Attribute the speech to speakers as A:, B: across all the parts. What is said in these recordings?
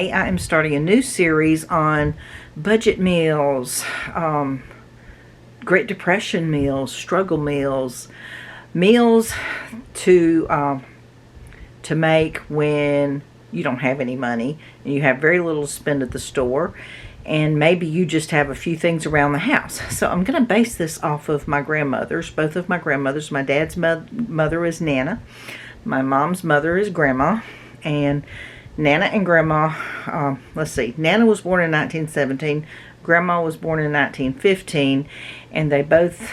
A: today I am starting a new series on budget meals, Great Depression meals, struggle meals, meals to make when you don't have any money and you have very little to spend at the store, and maybe you just have a few things around the house. So I'm going to base this off of my grandmothers, both of my grandmothers. My dad's mother is Nana. My mom's mother is Grandma. And Nana and Grandma, let's see, Nana was born in 1917, Grandma was born in 1915, and they both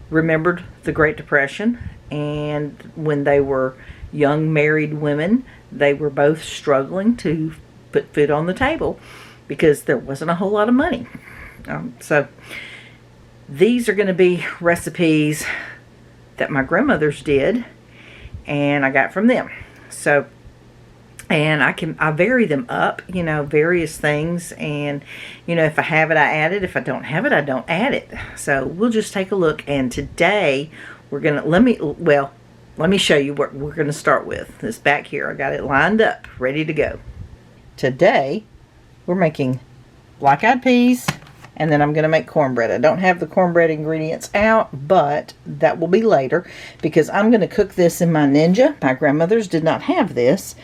A: remembered the Great Depression. And when they were young married women, they were both struggling to put food on the table because there wasn't a whole lot of money. So these are going to be recipes that my grandmothers did and I got from them. So, and I vary them up, you know, various things, and you know, if I have it, I add it. If I don't have it, I don't add it. So we'll just take a look. And today we're gonna let me show you what we're gonna start with. This back here, I got it lined up, ready to go. Today we're making black-eyed peas, and then I'm going to make cornbread. I don't have the cornbread ingredients out, but that will be later because I'm going to cook this in my Ninja. My grandmothers did not have this.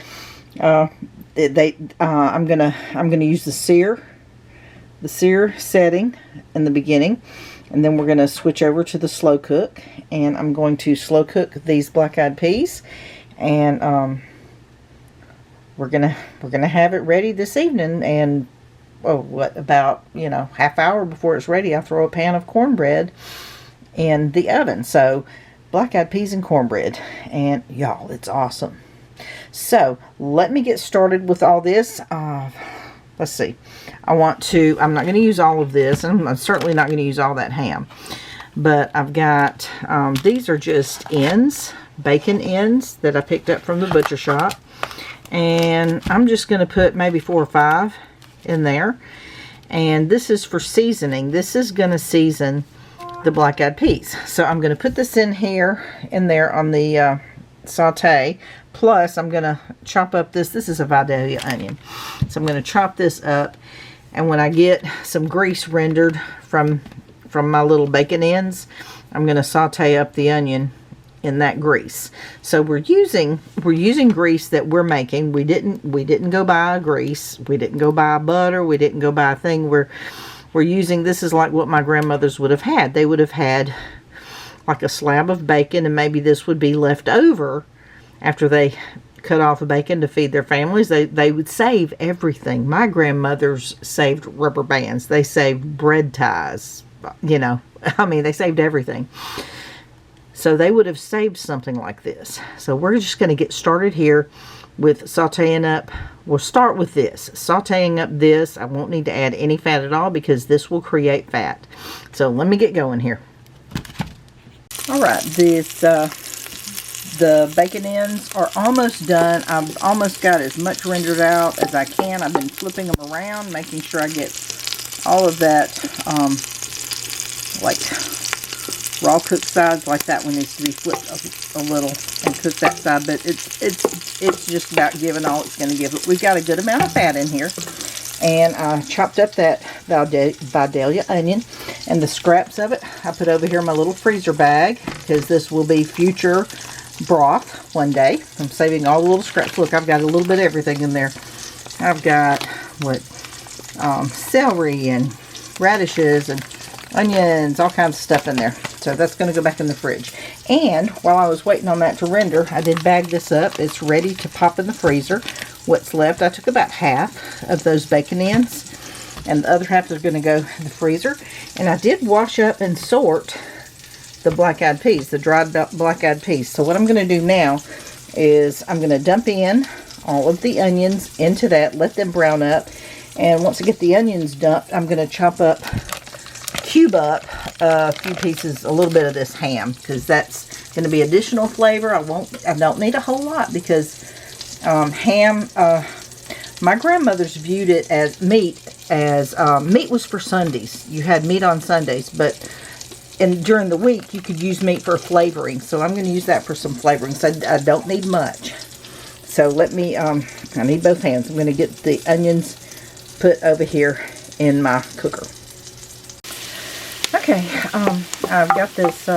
A: I'm going to use the sear setting in the beginning, and then we're going to switch over to the slow cook, and I'm going to slow cook these black-eyed peas, and we're gonna have it ready this evening. And about, you know, half hour before it's ready, I throw a pan of cornbread in the oven. So black-eyed peas and cornbread, and y'all, it's awesome. So let me get started with all this. Let's see. I'm not going to use all of this, and I'm certainly not going to use all that ham. But I've got, these are just ends, bacon ends that I picked up from the butcher shop. And I'm just going to put maybe 4 or 5 in there. And this is for seasoning. This is going to season the black-eyed peas. So I'm going to put this in there on the saute. Plus I'm going to chop up this is a Vidalia onion. So I'm going to chop this up, and when I get some grease rendered from my little bacon ends, I'm going to saute up the onion in that grease. So we're using grease that we're making. We didn't go buy a grease. We didn't go buy butter. We didn't go buy a thing. We're using, this is like what my grandmothers would have had. They would have had like a slab of bacon, and maybe this would be left over after they cut off the bacon to feed their families. They would save everything. My grandmothers saved rubber bands. They saved bread ties. You know, I mean, they saved everything. So they would have saved something like this. So we're just going to get started here with sauteing up. We'll start with this. Sauteing up this. I won't need to add any fat at all because this will create fat. So let me get going here. Alright, the bacon ends are almost done. I've almost got as much rendered out as I can. I've been flipping them around, making sure I get all of that, like raw cooked sides, like that one needs to be flipped a little and cook that side, but it's just about giving all it's going to give it. We've got a good amount of fat in here, and I chopped up that Vidalia onion, and the scraps of it I put over here in my little freezer bag because this will be future broth one day. I'm saving all the little scraps. Look, I've got a little bit of everything in there. I've got celery and radishes and onions, all kinds of stuff in there. So that's going to go back in the fridge. And while I was waiting on that to render, I did bag this up. It's ready to pop in the freezer. What's left, I took about half of those bacon ends, and the other half is going to go in the freezer. And I did wash up and sort the black-eyed peas, the dried black-eyed peas. So what I'm going to do now is I'm going to dump in all of the onions into that, let them brown up. And once I get the onions dumped, I'm going to cube up a few pieces, a little bit of this ham, because that's going to be additional flavor. I don't need a whole lot because ham, my grandmothers viewed it as meat was for Sundays. You had meat on Sundays, but during the week you could use meat for flavoring. So I'm going to use that for some flavoring. So I don't need much. So let me, I need both hands. I'm going to get the onions put over here in my cooker. Okay, I've got this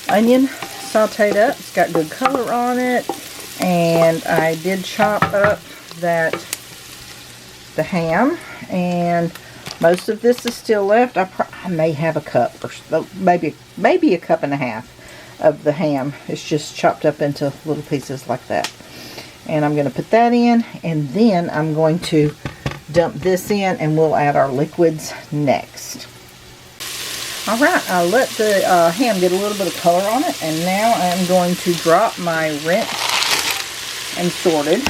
A: onion sauteed up. It's got good color on it. And I did chop up the ham. And most of this is still left. I may have a cup, or maybe a cup and a half of the ham. It's just chopped up into little pieces like that. And I'm going to put that in, and then I'm going to dump this in, and we'll add our liquids next. Alright, I let the ham get a little bit of color on it, and now I'm going to drop my rinsed and sorted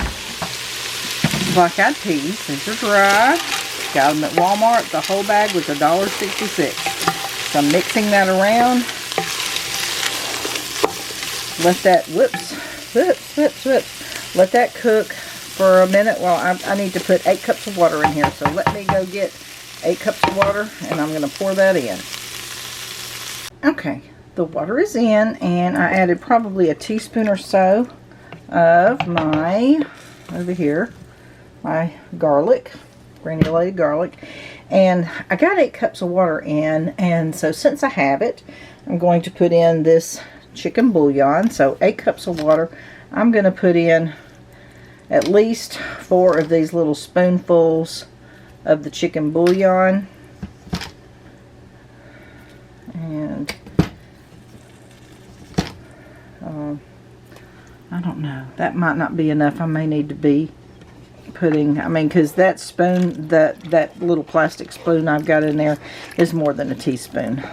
A: black-eyed peas. These are dry. Got them at Walmart. The whole bag was $1.66. So I'm mixing that around. Let that, whoops, let that cook for a minute. Well, I need to put 8 cups of water in here. So let me go get 8 cups of water, and I'm going to pour that in. Okay, the water is in, and I added probably a teaspoon or so of my, over here, my garlic, granulated garlic. And I got 8 cups of water in, and so since I have it, I'm going to put in this chicken bouillon. So 8 cups of water. I'm going to put in at least 4 of these little spoonfuls of the chicken bouillon. And I don't know, that might not be enough. I may need to be putting, because that spoon, that little plastic spoon I've got in there is more than a teaspoon.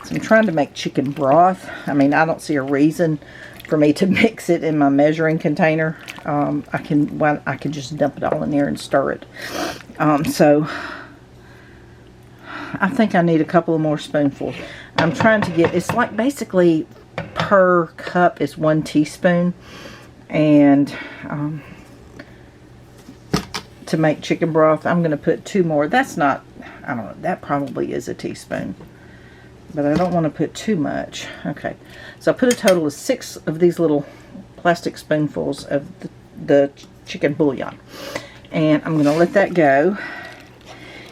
A: So I'm trying to make chicken broth. I don't see a reason for me to mix it in my measuring container. I can just dump it all in there and stir it. So I think I need a couple of more spoonfuls. I'm trying to get, it's like basically per cup is 1 teaspoon. And to make chicken broth, I'm going to put 2 more. That's not, I don't know, that probably is a teaspoon. But I don't want to put too much. Okay, so I put a total of 6 of these little plastic spoonfuls of the chicken bouillon. And I'm going to let that go.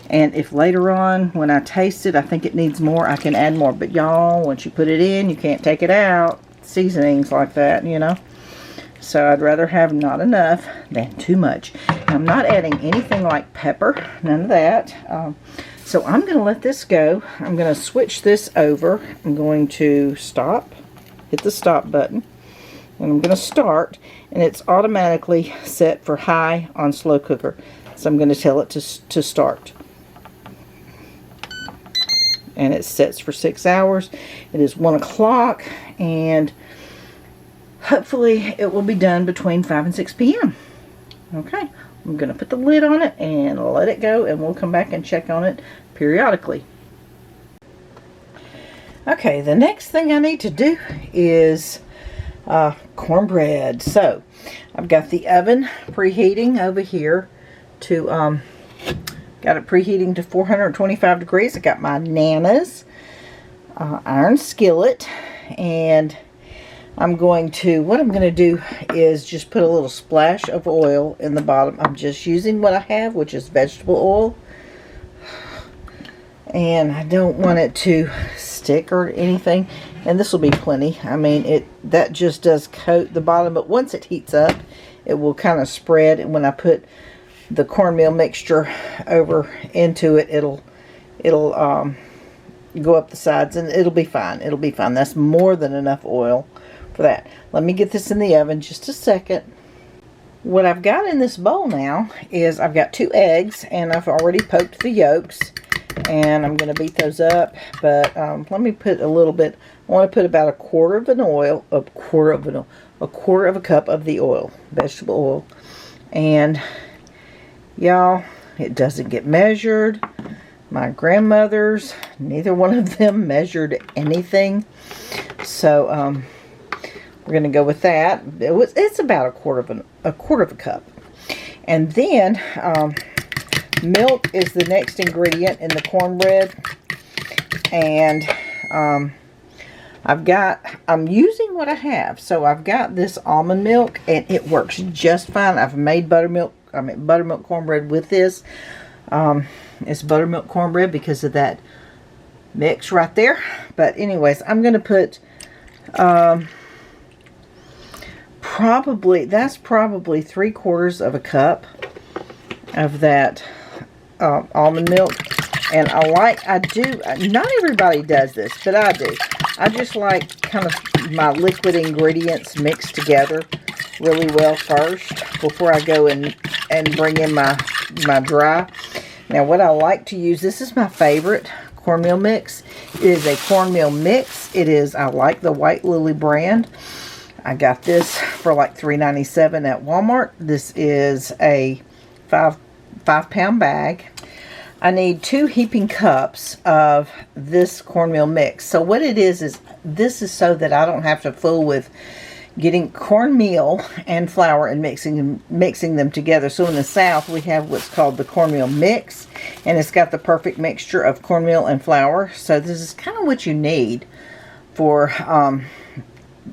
A: And if later on, when I taste it, I think it needs more, I can add more. But y'all, once you put it in, you can't take it out. Seasonings like that, you know. So I'd rather have not enough than too much. I'm not adding anything like pepper, none of that. So I'm going to let this go. I'm going to switch this over. I'm going to stop, hit the stop button, and I'm going to start, and it's automatically set for high on slow cooker. So I'm going to tell it to start. And it sets for 6 hours. It is 1 o'clock, and hopefully it will be done between 5 and 6 p.m. Okay, I'm going to put the lid on it and let it go, and we'll come back and check on it periodically. Okay, the next thing I need to do is cornbread. So I've got the oven preheating over here to got it preheating to 425 degrees. I got my Nana's iron skillet, and I'm going to, what I'm going to do is just put a little splash of oil in the bottom. I'm just using what I have, which is vegetable oil. And I don't want it to stick or anything. And this will be plenty. That just does coat the bottom, but once it heats up, it will kind of spread. And when I put the cornmeal mixture over into it, it'll go up the sides, and it'll be fine. It'll be fine. That's more than enough oil for that. Let me get this in the oven just a second. What I've got in this bowl now is I've got 2 eggs, and I've already poked the yolks, and I'm going to beat those up. But let me put a little bit. I want to put about a quarter of a cup of the oil, vegetable oil. And y'all, it doesn't get measured. My grandmothers, neither one of them measured anything. So we're going to go with that. It's about a quarter of a cup. And then milk is the next ingredient in the cornbread. And I'm using what I have. So I've got this almond milk, and it works just fine. I've made buttermilk cornbread with this. It's buttermilk cornbread because of that mix right there. But anyways, I'm going to put probably 3/4 of a cup of that almond milk. And I do, not everybody does this, but I do. I just like kind of my liquid ingredients mixed together really well first before I go and bring in my dry. Now what I like to use, this is my favorite cornmeal mix. It is a cornmeal mix. I like the White Lily brand. I got this for like $3.97 at Walmart. This is a 5-pound bag. I need 2 heaping cups of this cornmeal mix. So what it is this is so that I don't have to fool with getting cornmeal and flour and mixing them together. So in the South, we have what's called the cornmeal mix, and it's got the perfect mixture of cornmeal and flour. So this is kind of what you need for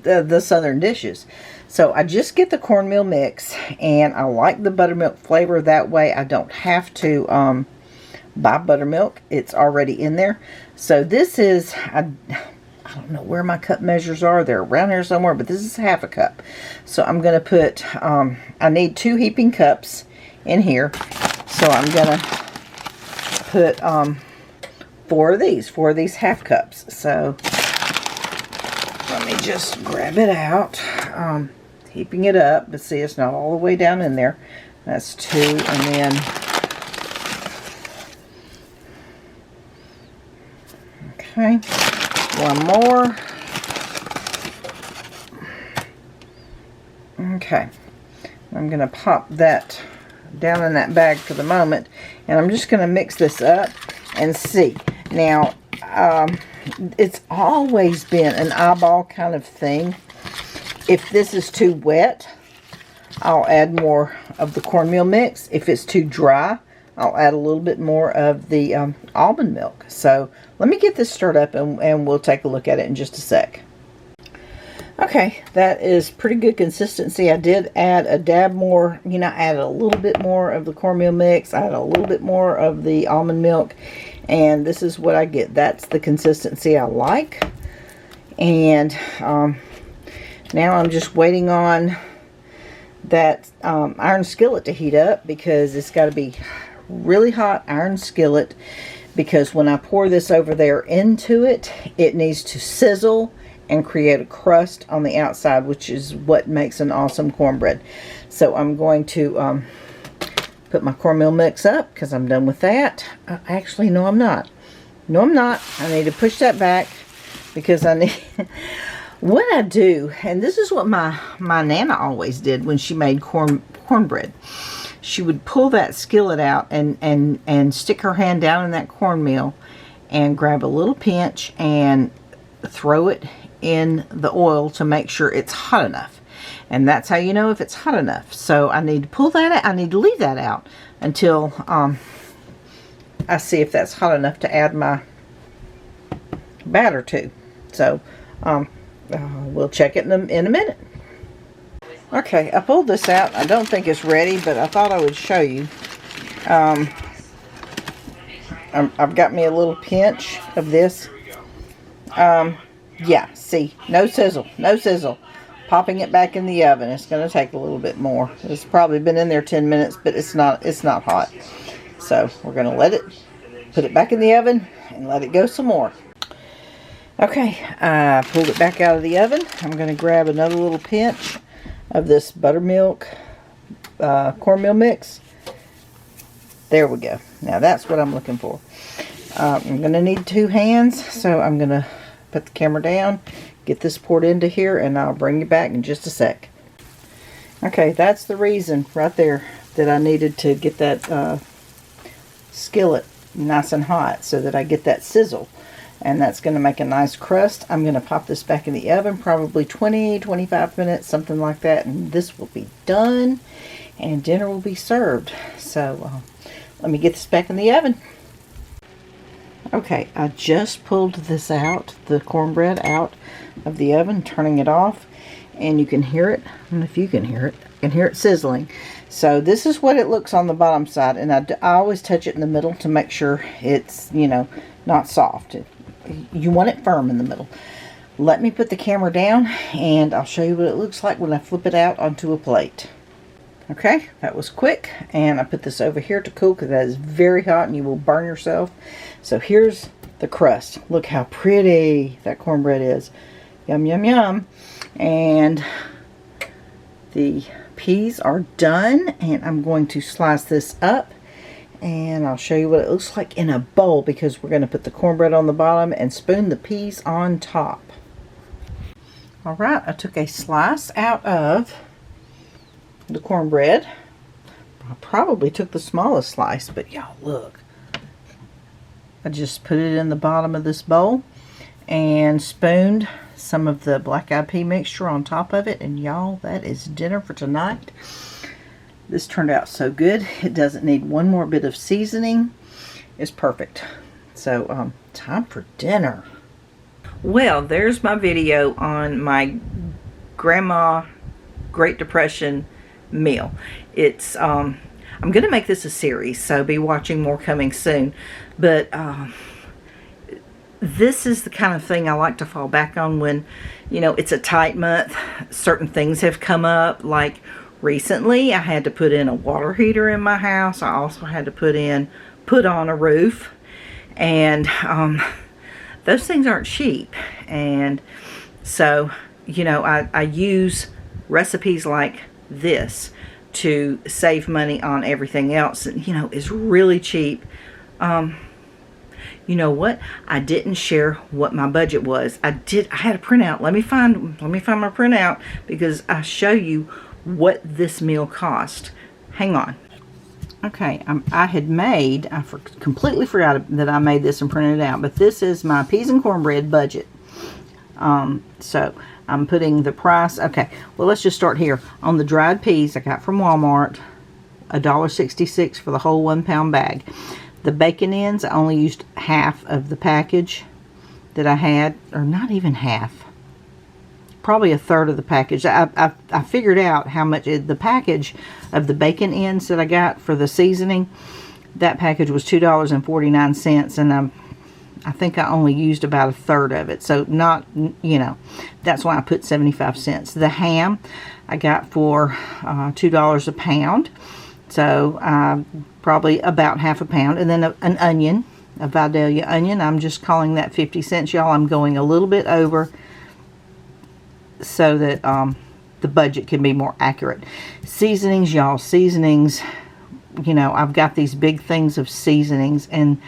A: the Southern dishes. So I just get the cornmeal mix, and I like the buttermilk flavor that way. I don't have to buy buttermilk. It's already in there. So this is, I don't know where my cup measures are. They're around here somewhere, but this is half a cup. So I'm going to put, I need 2 heaping cups in here. So I'm going to put 4 of these half cups. So let me just grab it out. Heaping it up, but see, it's not all the way down in there. That's 2, and then okay, 1 more. Okay, I'm going to pop that down in that bag for the moment, and I'm just going to mix this up and see. Now, it's always been an eyeball kind of thing. If this is too wet, I'll add more of the cornmeal mix. If it's too dry, I'll add a little bit more of the almond milk. So let me get this stirred up, and we'll take a look at it in just a sec. Okay, that is pretty good consistency. I did add a dab more, I added a little bit more of the cornmeal mix. I added a little bit more of the almond milk, and this is what I get. That's the consistency I like. And now I'm just waiting on that iron skillet to heat up, because it's got to be really hot iron skillet, because when I pour this over there into it, it needs to sizzle and create a crust on the outside, which is what makes an awesome cornbread. So I'm going to put my cornmeal mix up, because I'm done with that. Actually, no, I'm not. No, I'm not. I need to push that back, because I need... What I do, and this is what my Nana always did when she made cornbread. She would pull that skillet out and stick her hand down in that cornmeal and grab a little pinch and throw it in the oil to make sure it's hot enough. And that's how you know if it's hot enough. So I need to pull that out. I need to leave that out until I see if that's hot enough to add my batter to. So we'll check it in a minute. Okay, I pulled this out. I don't think it's ready, but I thought I would show you. I've got me a little pinch of this. Yeah, see, no sizzle, no sizzle. Popping it back in the oven. It's going to take a little bit more. It's probably been in there 10 minutes, but it's not hot. So we're going to put it back in the oven and let it go some more. Okay, I pulled it back out of the oven. I'm going to grab another little pinch of this buttermilk cornmeal mix. There we go. Now that's what I'm looking for. I'm going to need 2 hands, so I'm going to put the camera down, get this poured into here, and I'll bring you back in just a sec. Okay, that's the reason right there that I needed to get that skillet nice and hot, so that I get that sizzle. And that's going to make a nice crust. I'm going to pop this back in the oven, probably 20-25 minutes, something like that, and this will be done and dinner will be served. So let me get this back in the oven. Okay, I just pulled this out, the cornbread out of the oven, turning it off, and you can hear it. I don't know if you can hear it. You can hear it sizzling. So this is what it looks on the bottom side, and I always touch it in the middle to make sure it's, you know, not soft. You want it firm in the middle. Let me put the camera down, and I'll show you what it looks like when I flip it out onto a plate. Okay, that was quick, and I put this over here to cool because that is very hot and you will burn yourself. So here's the crust. Look how pretty that cornbread is. Yum, yum, yum. And the peas are done, and I'm going to slice this up, and I'll show you what it looks like in a bowl because we're going to put the cornbread on the bottom and spoon the peas on top. Alright, I took a slice out of the cornbread. I probably took the smallest slice, but y'all look. I just put it in the bottom of this bowl and spooned some of the black eyed pea mixture on top of it, and y'all, that is dinner for tonight. This turned out so good. It doesn't need one more bit of seasoning. It's perfect. So time for dinner. Well, there's my video on my grandma Great Depression meal. It's I'm gonna make this a series, so be watching more coming soon, but this is the kind of thing I like to fall back on when, you know, it's a tight month. Certain things have come up, like recently I had to put in a water heater in my house. I also had to put on a roof, and those things aren't cheap, and so, you know, I use recipes like this to save money on everything else, and, you know, it's really cheap. You know what? I didn't share what my budget was. I had a printout. Let me find my printout because I show you what this meal cost. Hang on. Okay, I completely forgot that I made this and printed it out, but this is my peas and cornbread budget. So I'm putting the price. Okay, well, let's just start here. On the dried peas I got from Walmart, $1.66 for the whole 1 pound bag. The bacon ends, I only used half of the package that I had, or not even half. Probably a third of the package. I figured out how much the package of the bacon ends that I got for the seasoning, that package was $2.49, and I think I only used about a third of it. So not, you know, that's why I put 75 cents. The ham I got for $2 a pound. So probably about half a pound. And then an onion, a Vidalia onion. I'm just calling that 50 cents, y'all. I'm going a little bit over so that the budget can be more accurate. Seasonings, y'all. Seasonings, you know, I've got these big things of seasonings, and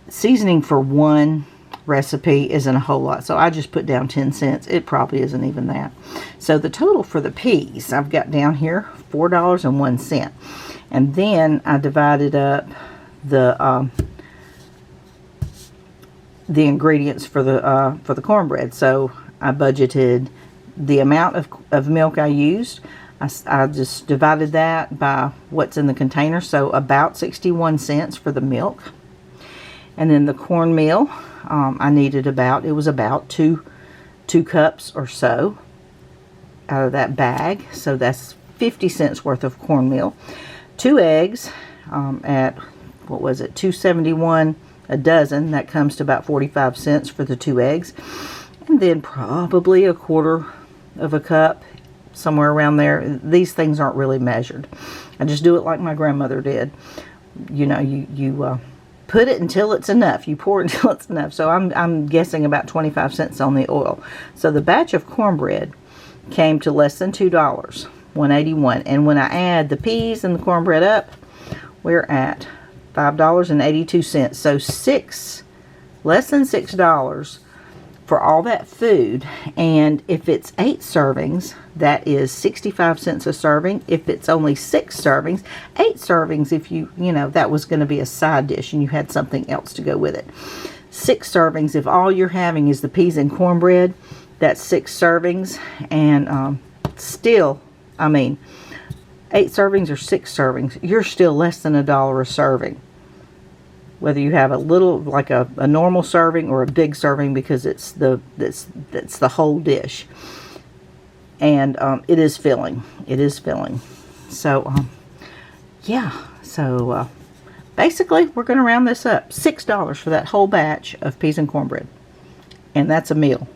A: seasoning for one recipe isn't a whole lot, so I just put down 10 cents. It probably isn't even that. So the total for the peas I've got down here, $4.01, and then I divided up the ingredients for the cornbread. So I budgeted the amount of milk I used. I just divided that by what's in the container, so about 61 cents for the milk. And then the cornmeal, I needed about 2 cups or so out of that bag. So that's 50 cents worth of cornmeal. 2 eggs at, what was it, $2.71 a dozen. That comes to about 45 cents for the 2 eggs. And then probably a quarter of a cup, somewhere around there. These things aren't really measured. I just do it like my grandmother did. You know, you put it until it's enough. You pour it until it's enough. So I'm guessing about 25 cents on the oil. So the batch of cornbread came to less than $2, $1.81. And when I add the peas and the cornbread up, we're at $5.82. So less than $6 for all that food. And if it's 8 servings, that is 65 cents a serving. If it's only 6 servings, 8 servings, if you know, that was going to be a side dish and you had something else to go with it. 6 servings, if all you're having is the peas and cornbread, that's 6 servings. And still, I mean, 8 servings or 6 servings, you're still less than $1 a serving. whether you have a little, like a normal serving or a big serving, because it's the whole dish. And it is filling. It is filling. So yeah. So basically, we're going to round this up. $6 for that whole batch of peas and cornbread, and that's a meal.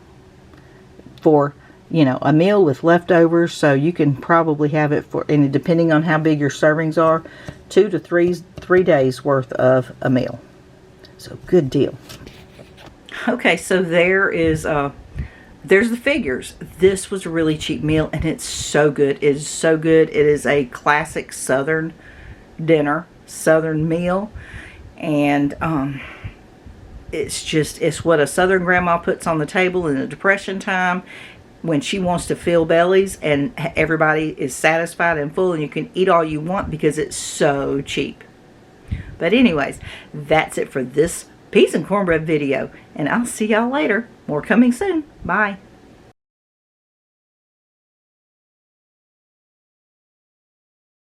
A: For, you know, a meal with leftovers, so you can probably have it for, and depending on how big your servings are, 2 to 3 days worth of a meal. So good deal. Okay, so there is there's the figures. This was a really cheap meal, and it's so good. It is so good. It is a classic Southern dinner, Southern meal, and it's what a Southern grandma puts on the table in the Depression time when she wants to fill bellies and everybody is satisfied and full, and you can eat all you want because it's so cheap. But anyways, that's it for this peas and cornbread video, and I'll see y'all later. More coming soon. Bye.